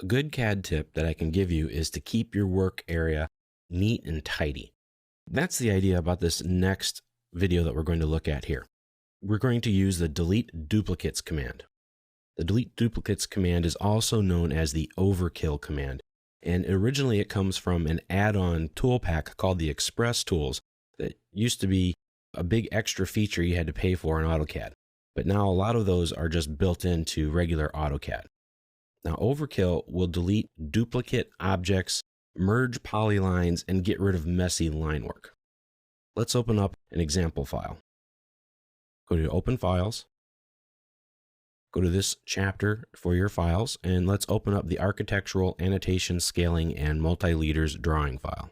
A good CAD tip that I can give you is to keep your work area neat and tidy. That's the idea about this next video that we're going to look at here. We're going to use the delete duplicates command. The delete duplicates command is also known as the overkill command. And originally it comes from an add-on tool pack called the Express Tools that used to be a big extra feature you had to pay for in AutoCAD. But now a lot of those are just built into regular AutoCAD. Now overkill will delete duplicate objects, merge polylines, and get rid of messy line work. Let's open up an example file. Go to Open Files. Go to this chapter for your files, and let's open up the Architectural Annotation Scaling and Multi-Liters drawing file.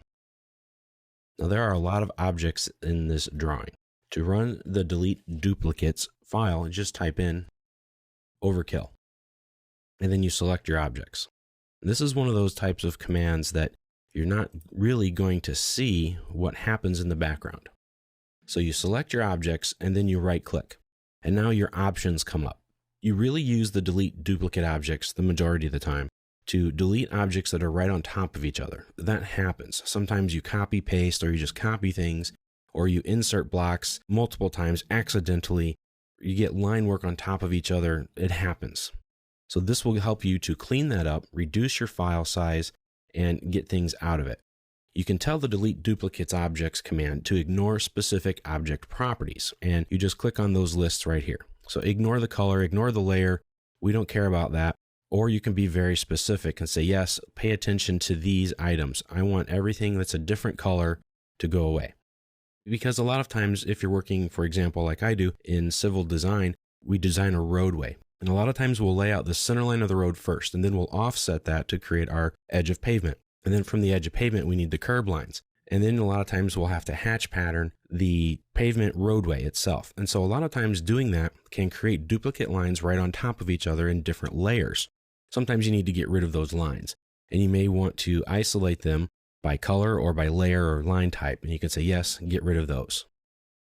Now there are a lot of objects in this drawing. To run the delete duplicates file, just type in overkill, and then you select your objects. This is one of those types of commands that you're not really going to see what happens in the background. So you select your objects and then you right click, and now your options come up. You really use the delete duplicate objects the majority of the time to delete objects that are right on top of each other. That happens. Sometimes you copy paste, or you just copy things, or you insert blocks multiple times accidentally. You get line work on top of each other. It happens. So this will help you to clean that up, reduce your file size, and get things out of it. You can tell the delete duplicates objects command to ignore specific object properties, and you just click on those lists right here. So ignore the color, ignore the layer. We don't care about that. Or you can be very specific and say, yes, pay attention to these items. I want everything that's a different color to go away. Because a lot of times, if you're working, for example, like I do in civil design, we design a roadway. And a lot of times we'll lay out the center line of the road first, and then we'll offset that to create our edge of pavement. And then from the edge of pavement, we need the curb lines. And then a lot of times we'll have to hatch pattern the pavement roadway itself. And so a lot of times doing that can create duplicate lines right on top of each other in different layers. Sometimes you need to get rid of those lines, and you may want to isolate them by color or by layer or line type. And you can say, yes, get rid of those.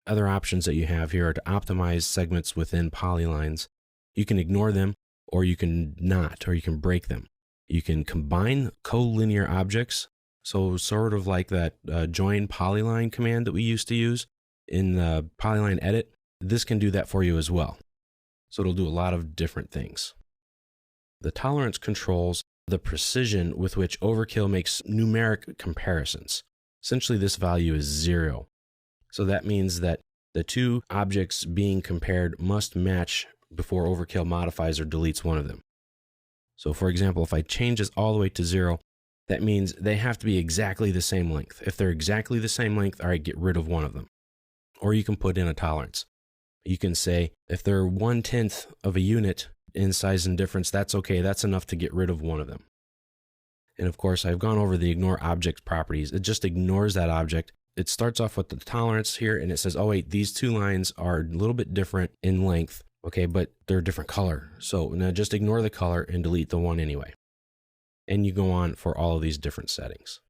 Other options that you have here are to optimize segments within polylines. You can ignore them, or you can not, or you can break them. You can combine collinear objects. So sort of like that join polyline command that we used to use in the polyline edit. This can do that for you as well. So it'll do a lot of different things. The tolerance controls the precision with which overkill makes numeric comparisons. Essentially, this value is 0. So that means that the two objects being compared must match before overkill modifies or deletes one of them. So for example, if I change this all the way to 0, that means they have to be exactly the same length. If they're exactly the same length, all right, get rid of one of them. Or you can put in a tolerance. You can say, if they're 1/10 of a unit in size and difference, that's okay. That's enough to get rid of one of them. And of course, I've gone over the ignore object properties. It just ignores that object. It starts off with the tolerance here, and it says, oh wait, these two lines are a little bit different in length, okay, but they're a different color. So now just ignore the color and delete the one anyway. And you go on for all of these different settings.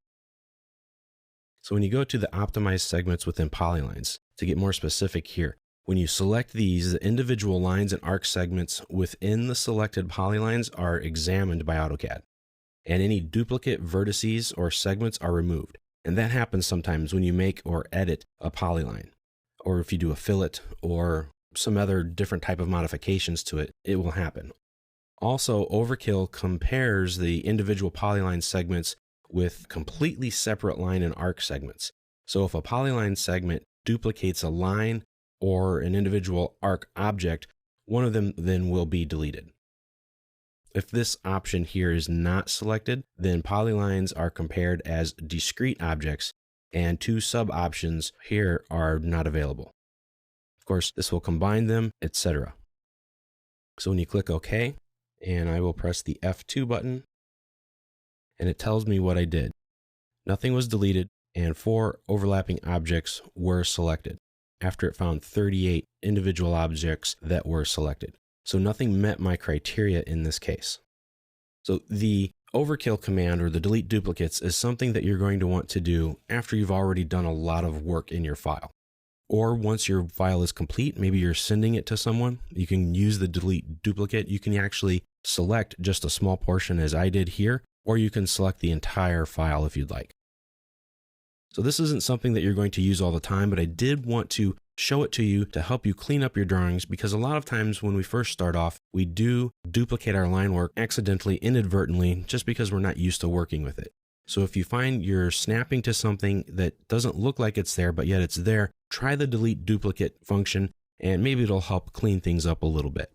So when you go to the optimized segments within polylines, to get more specific here, when you select these, the individual lines and arc segments within the selected polylines are examined by AutoCAD. And any duplicate vertices or segments are removed. And that happens sometimes when you make or edit a polyline, or if you do a fillet or some other different type of modifications to it, it will happen. Also, overkill compares the individual polyline segments with completely separate line and arc segments. So if a polyline segment duplicates a line or an individual arc object, one of them then will be deleted. If this option here is not selected, then polylines are compared as discrete objects, and two sub-options here are not available. Of course, this will combine them, etc. So when you click OK, and I will press the F2 button, and it tells me what I did. Nothing was deleted, and 4 overlapping objects were selected after it found 38 individual objects that were selected. So nothing met my criteria in this case. So the overkill command, or the delete duplicates, is something that you're going to want to do after you've already done a lot of work in your file. Or once your file is complete, maybe you're sending it to someone, you can use the delete duplicate. You can actually select just a small portion as I did here, or you can select the entire file if you'd like. So this isn't something that you're going to use all the time, but I did want to show it to you to help you clean up your drawings, because a lot of times when we first start off, we do duplicate our line work accidentally, inadvertently, just because we're not used to working with it. So if you find you're snapping to something that doesn't look like it's there, but yet it's there, try the delete duplicate function, and maybe it'll help clean things up a little bit.